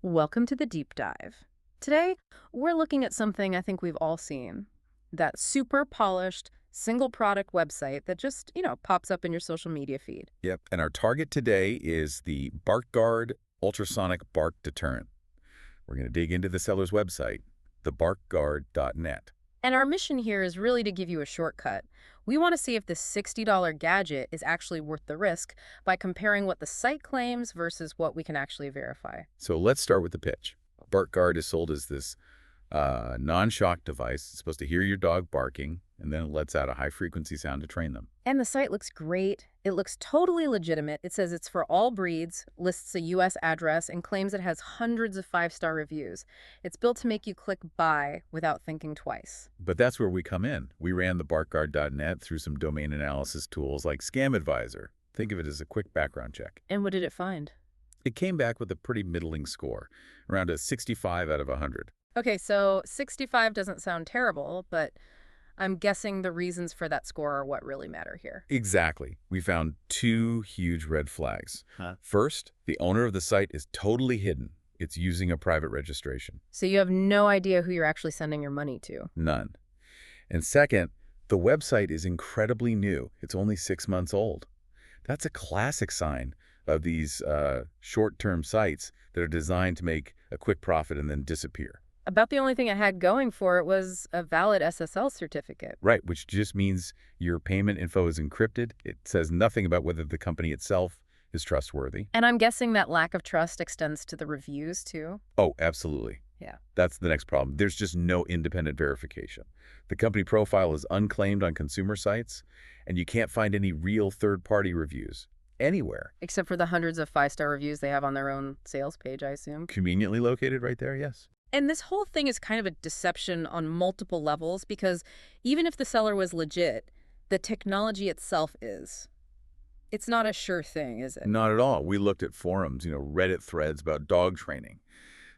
Welcome to the deep dive. Today, we're looking at something I think we've all seen. That super polished, single product website that just, pops up in your social media feed. Yep, and our target today is the BarkGuard Ultrasonic Bark Deterrent. We're going to dig into the seller's website, thebarkguard.net. And our mission here is really to give you a shortcut. We want to see if this $60 gadget is actually worth the risk by comparing what the site claims versus what we can actually verify. So let's start with the pitch. BarkGuard is sold as this non-shock device. It's supposed to hear your dog barking, and then it lets out a high-frequency sound to train them. And the site looks great. It looks totally legitimate. It says it's for all breeds, lists a U.S. address, and claims it has hundreds of five-star reviews. It's built to make you click buy without thinking twice. But that's where we come in. We ran the BarkGuard.net through some domain analysis tools like Scam Advisor. Think of it as a quick background check. And what did it find? It came back with a pretty middling score, around a 65 out of 100. Okay, so 65 doesn't sound terrible, but I'm guessing the reasons for that score are what really matter here. Exactly. We found two huge red flags. First, the owner of the site is totally hidden. It's using a private registration. So you have no idea who you're actually sending your money to. None. And second, the website is incredibly new. It's only 6 months old. That's a classic sign of these short-term sites that are designed to make a quick profit and then disappear. About the only thing it had going for it was a valid SSL certificate. Right, which just means your payment info is encrypted. It says nothing about whether the company itself is trustworthy. And I'm guessing that lack of trust extends to the reviews, too? Oh, absolutely. Yeah. That's the next problem. There's just no independent verification. The company profile is unclaimed on consumer sites, and you can't find any real third-party reviews anywhere. Except for the hundreds of five-star reviews they have on their own sales page, I assume. Conveniently located right there, yes. And this whole thing is kind of a deception on multiple levels because even if the seller was legit, the technology itself is. It's not a sure thing, is it? Not at all. We looked at forums, Reddit threads about dog training.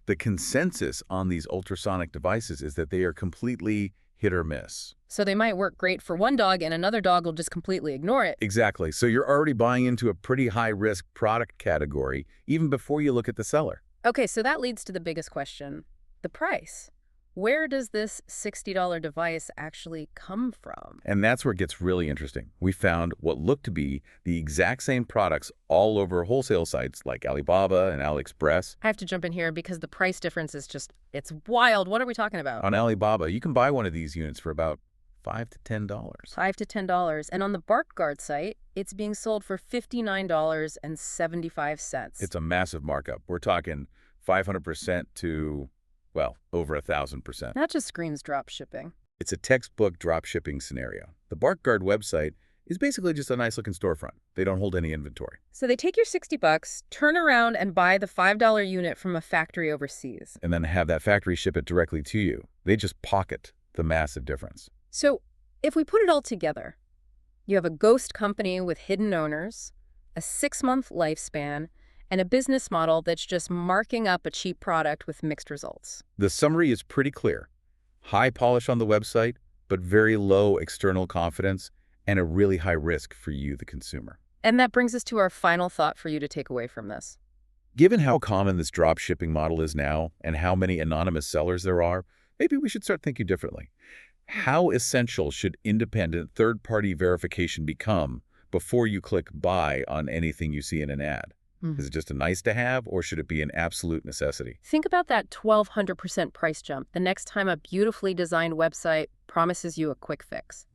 The consensus on these ultrasonic devices is that they are completely hit or miss. So they might work great for one dog and another dog will just completely ignore it. Exactly. So you're already buying into a pretty high-risk product category even before you look at the seller. Okay, so that leads to the biggest question. The price. Where does this $60 device actually come from? And that's where it gets really interesting. We found what looked to be the exact same products all over wholesale sites like Alibaba and AliExpress. I have to jump in here because the price difference is just, it's wild. What are we talking about? On Alibaba, you can buy one of these units for about $5 to $10. $5 to $10. And on the BarkGuard site, it's being sold for $59.75. It's a massive markup. We're talking 500% to, well, over 1,000%. That just screams drop shipping. It's a textbook drop shipping scenario. The BarkGuard website is basically just a nice-looking storefront. They don't hold any inventory. So they take your $60, turn around and buy the $5 unit from a factory overseas. And then have that factory ship it directly to you. They just pocket the massive difference. So if we put it all together, you have a ghost company with hidden owners, a 6-month lifespan, and a business model that's just marking up a cheap product with mixed results. The summary is pretty clear. High polish on the website, but very low external confidence and a really high risk for you, the consumer. And that brings us to our final thought for you to take away from this. Given how common this drop shipping model is now and how many anonymous sellers there are, maybe we should start thinking differently. How essential should independent third-party verification become before you click buy on anything you see in an ad? Is it just a nice to have, or should it be an absolute necessity? Think about that 1,200% price jump the next time a beautifully designed website promises you a quick fix.